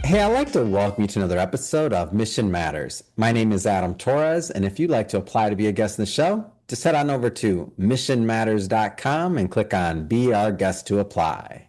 Hey, I'd like to welcome you to another episode of Mission Matters. My name is Adam Torres, and if you'd like to apply to be a guest in the show, just head on over to missionmatters.com and click on Be Our Guest to apply.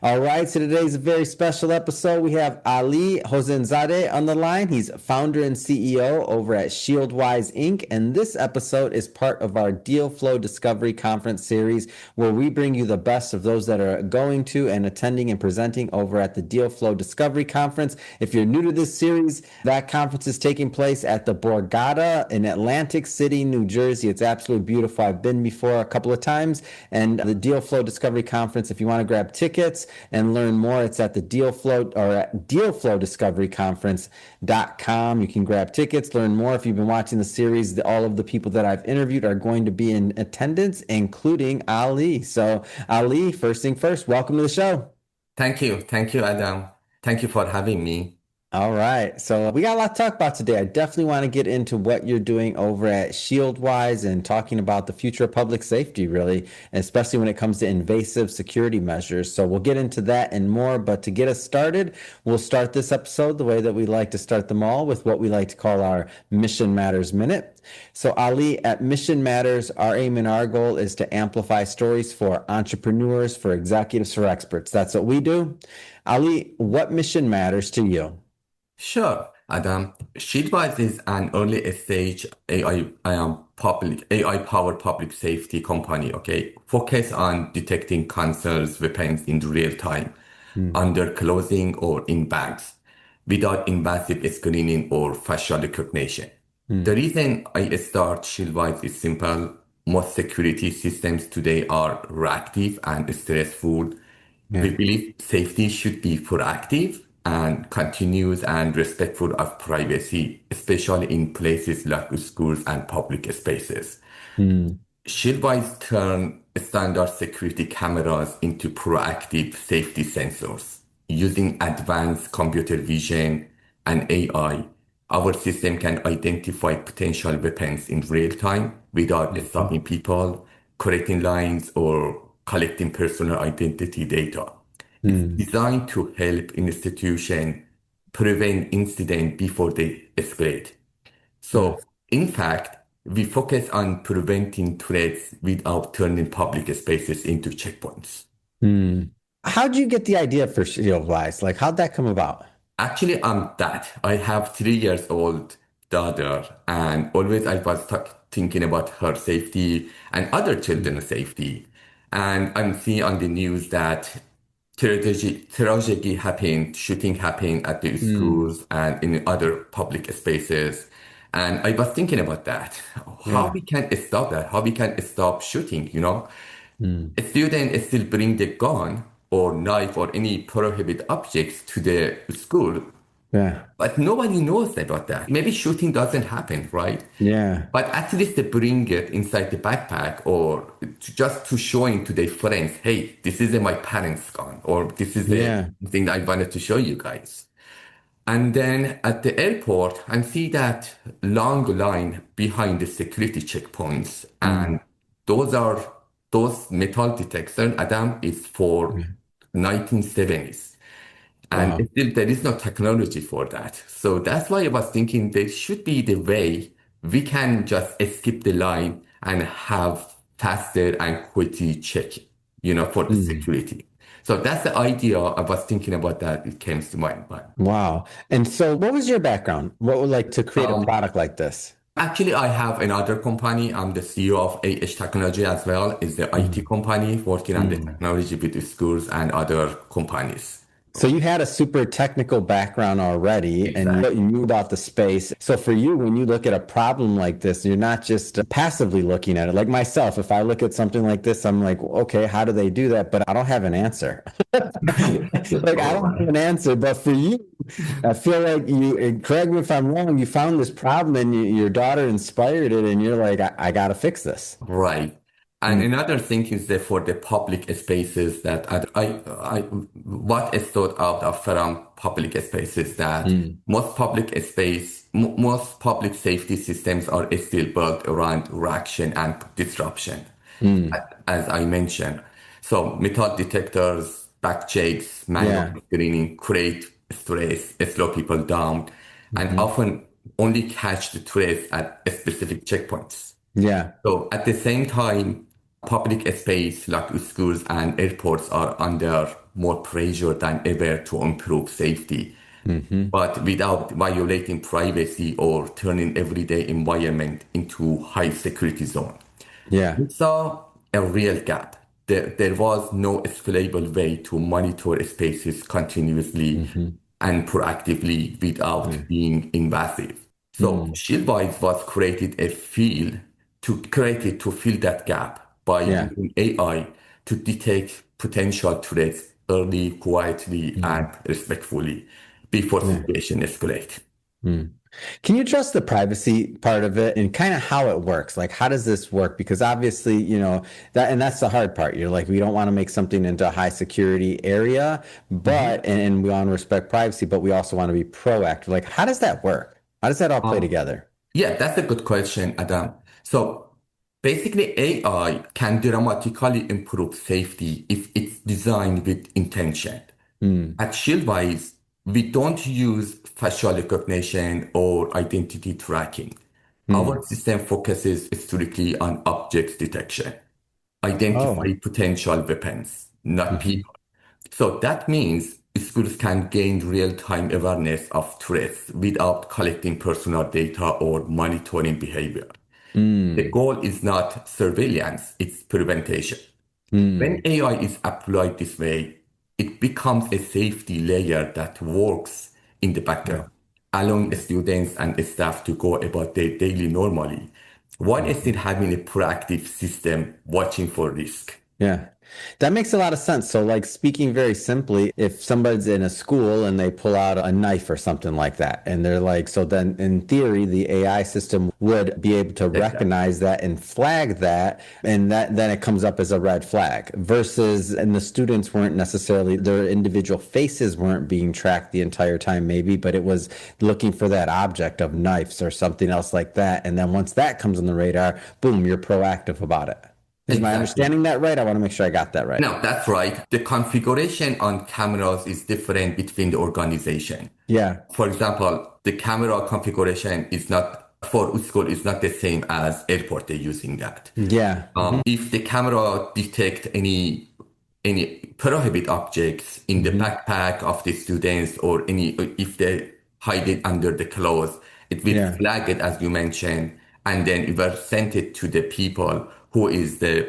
All right, so today's a very special episode. We have Ali Hosseinzadeh on the line. He's founder and CEO over at Shieldwise Inc. And this episode is part of our DealFlow Discovery Conference series, where we bring you the best of those that are going to and attending and presenting over at the DealFlow Discovery Conference. If you're new to this series, that conference is taking place at the Borgata in Atlantic City, New Jersey. It's absolutely beautiful. I've been before a couple of times. And the DealFlow Discovery Conference, if you want to grab tickets and learn more, it's at the DealFlow or at DealFlowDiscoveryConference.com. You can grab tickets, learn more. If you've been watching the series, all of the people that I've interviewed are going to be in attendance, including Ali. So Ali, first thing first, welcome to the show. Thank you. Thank you, Adam. Thank you for having me. All right. So we got a lot to talk about today. I definitely want to get into what you're doing over at Shieldwise and talking about the future of public safety, really, especially when it comes to invasive security measures. So we'll get into that and more. But to get us started, we'll start this episode the way that we like to start them all, with what we like to call our Mission Matters Minute. So Ali, at Mission Matters, our aim and our goal is to amplify stories for entrepreneurs, for executives, for experts. That's what we do. Ali, what mission matters to you? Sure, Adam. Shieldwise is an early stage AI powered public safety company, okay? Focus on detecting cancers, weapons in real time, Mm, under clothing or in bags, without invasive screening or facial recognition. The mm, reason I start Shieldwise is simple. Most security systems today are reactive and stressful. We yeah. believe safety should be proactive and continuous and respectful of privacy, especially in places like schools and public spaces. Mm, Shieldwise turn standard security cameras into proactive safety sensors. Using advanced computer vision and AI, our system can identify potential weapons in real time without mhm, stopping people, correcting lines, or collecting personal identity data. It's mm, designed to help institutions prevent incidents before they escalate. yeah. So, in fact, we focus on preventing threats without turning public spaces into checkpoints. Mm. How'd you get the idea for Shieldwise? Like, how'd that come about? Actually, I'm that. I have 3 years old daughter, and always I was thinking about her safety and other Mm, children's safety. And I'm seeing on the news that tragedy happened, shooting happened at the mm, schools and in other public spaces. And I was thinking about that, how yeah. we can stop that, how we can stop shooting, you know? Mm, A student still bring the gun or knife or any prohibited objects to the school, yeah. but nobody knows about that. Maybe shooting doesn't happen, right? Yeah. But at least they bring it inside the backpack or just to showing to their friends, hey, this is my parents' gun, or this is the Yeah. thing I wanted to show you guys. And then at the airport, and see that long line behind the security checkpoints. Mm, And those are those metal detectors, Adam, is for yeah. 1970s. And Wow. still, there is no technology for that. So that's why I was thinking there should be the way we can just skip the line and have faster and quickly check, for the Mm, security. So that's the idea I was thinking about that. It came to my mind. wow. And so, what was your background? What would like to create a Um, product like this? Actually, I have another company. I'm the CEO of AH Technology as well. It's the IT Mm, company working on the mm. technology with the schools and other companies. So you had a super technical background already, and you Exactly. knew about the space. So for you, when you look at a problem like this, you're not just passively looking at it. Like myself, if I look at something like this, I'm like, okay, how do they do that? But I don't have an answer. Like I All don't have right. an answer. But for you, I feel like you, and correct me if I'm wrong, you found this problem and your daughter inspired it, and you're like, I got to fix this. Right. And Mm, another thing is that for the public spaces that what is thought out of from public spaces that mm, most public safety systems are still built around reaction and disruption, mm. as I mentioned. So metal detectors, back checks, manual Yeah. screening create stress, slow people down, and Hmm. often only catch the stress at specific checkpoints. Yeah. So at the same time, public space like schools and airports are under more pressure than ever to improve safety, Hmm. but without violating privacy or turning everyday environment into high security zone. Yeah. We saw a real gap. There was no scalable way to monitor spaces continuously Hmm. and proactively without Yeah. being invasive. So Mm. Shieldwise was created to fill that gap by Yeah. using AI to detect potential threats early, quietly, and Mm. respectfully before Yeah. situation escalate. Mm. Can you address the privacy part of it and kind of how it works? Like, how does this work? Because obviously, and that's the hard part. You're like, we don't want to make something into a high security area, Mhm. and we want to respect privacy, but we also want to be proactive. Like, how does that work? How does that all play Um, together? yeah, that's a good question, Adam. So basically, AI can dramatically improve safety if it's designed with intention. Mm. At Shieldwise, we don't use facial recognition or identity tracking. Our Mm. system focuses strictly on object detection, identify Oh. potential weapons, not Hmm. people. So that means schools can gain real-time awareness of threats without collecting personal data or monitoring behavior. The Mm. goal is not surveillance, it's prevention. When Mm. AI is applied this way, it becomes a safety layer that works in the Yeah. background, allowing students and staff to go about their daily normally, while still Mhm. having a proactive system watching for risk. Yeah. That makes a lot of sense. So, like speaking very simply, if somebody's in a school and they pull out a knife or something like that, and they're like, so then in theory, the AI system would be able to Exactly. recognize that and flag that, and that then it comes up as a red flag versus, and the students weren't necessarily, their individual faces weren't being tracked the entire time, maybe, but it was looking for that object of knives or something else like that. And then once that comes on the radar, boom, you're proactive about it. Is my Exactly. understanding that right? I want to make sure I got that right. No, that's right. The configuration on cameras is different between the organization. Yeah. For example, the camera configuration is not for school is not the same as airport. They're using that. Yeah. Hmm. If the camera detect any prohibit objects in the Hmm. backpack of the students or any if they hide it under the clothes, it will Yeah. flag it as you mentioned, and then it will send it to the people who is the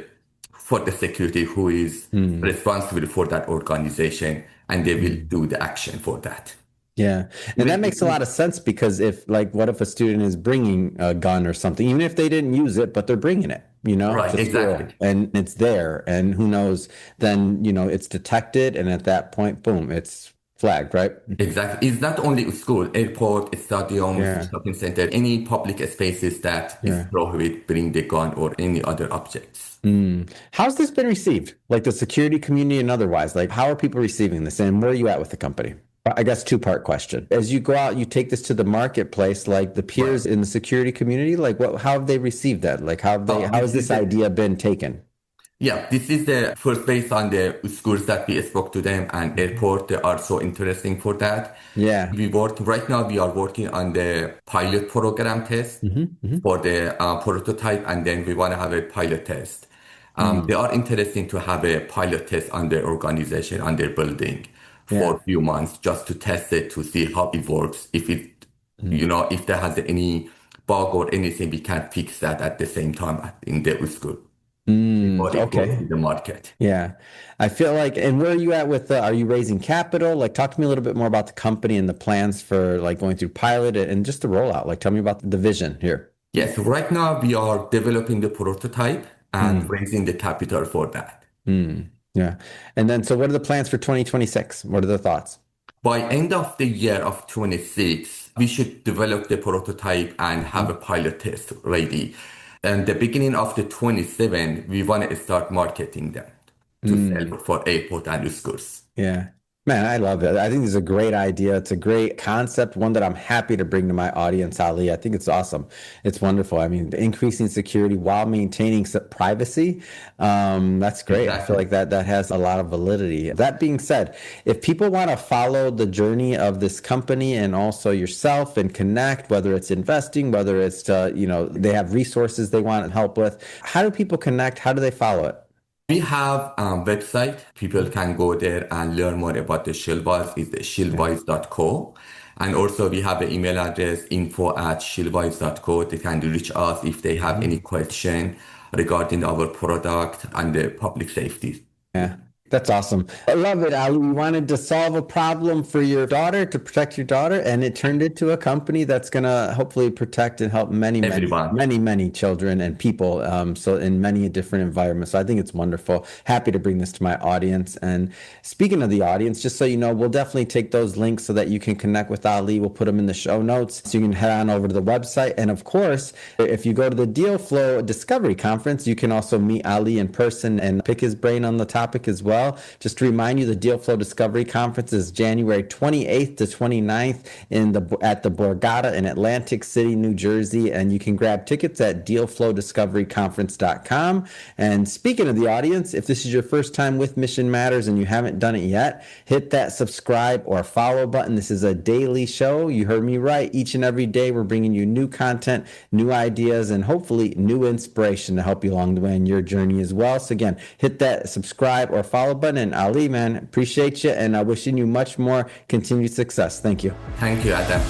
for the security who is Mm. responsible for that organization, and they will Mm. do the action for that. Yeah. And that makes a lot of sense because if, like, what if a student is bringing a gun or something, even if they didn't use it, but they're bringing it, Right, to exactly. school and it's there and who knows, then, it's detected. And at that point, boom, it's flagged, right? Exactly. It's not only school, airport, stadiums, Yeah. shopping center, any public spaces that is Yeah. prohibited bring the gun or any other objects. Mm. How's this been received? Like the security community and otherwise, like how are people receiving this and where are you at with the company? I guess two-part question. As you go out, you take this to the marketplace, like the Right. peers in the security community, like how have they received that? Like how has This is this the idea been taken? this is the first based on the schools that we spoke to them and Mhm. airport. They are so interesting for that. Yeah. We work right now. We are working on the pilot program test Hmm. Hmm. for the prototype, and then we want to have a pilot test. They Mm. are interesting to have a pilot test on their organization, on their building for Yeah. a few months just to test it to see how it works. If it, Mm. if there has any bug or anything, we can fix that at the same time in the school Mm. before it goes Okay. to the market. Yeah. I feel like, and where are you at with are you raising capital? Like, talk to me a little bit more about the company and the plans for like going through pilot and just the rollout. Like, tell me about the vision here. Yes, right now we are developing the prototype and Mm. raising the capital for that. Mm. Yeah. And then, so what are the plans for 2026? What are the thoughts? By end of the year of 26, we should develop the prototype and have a Mhm. pilot test ready. And the beginning of the 27, we want to start marketing them to sell Mm. for airport and schools. Yeah. Man, I love it. I think it's a great idea. It's a great concept, one that I'm happy to bring to my audience, Ali. I think it's awesome. It's wonderful. I mean, increasing security while maintaining privacy, that's great. I feel Exactly. like that has a lot of validity. That being said, if people want to follow the journey of this company and also yourself and connect, whether it's investing, whether it's they have resources they want help with, how do people connect? How do they follow it? We have a website. People can go there and learn more about the Shieldwise. It's shieldwise.co. And also we have an email address info@shieldwise.co. They can reach us if they have any question regarding our product and the public safety. Yeah, that's awesome. I love it, Ali. You wanted to solve a problem for your daughter to protect your daughter, and it turned into a company that's going to hopefully protect and help many, many, Everyone. many, many children and people. So in many different environments. So I think it's wonderful. Happy to bring this to my audience. And speaking of the audience, just so you know, we'll definitely take those links so that you can connect with Ali. We'll put them in the show notes so you can head on over to the website. And of course, if you go to the DealFlow Discovery Conference, you can also meet Ali in person and pick his brain on the topic as well. Just to remind you, the DealFlow Discovery Conference is January 28th to 29th at the Borgata in Atlantic City, New Jersey. And you can grab tickets at DealFlowDiscoveryConference.com. And speaking of the audience, if this is your first time with Mission Matters and you haven't done it yet, hit that subscribe or follow button. This is a daily show. You heard me right. Each and every day, we're bringing you new content, new ideas, and hopefully new inspiration to help you along the way in your journey as well. So again, hit that subscribe or follow button. And Ali, man, appreciate you and wishing you much more continued success. Thank you. Thank you, Adam.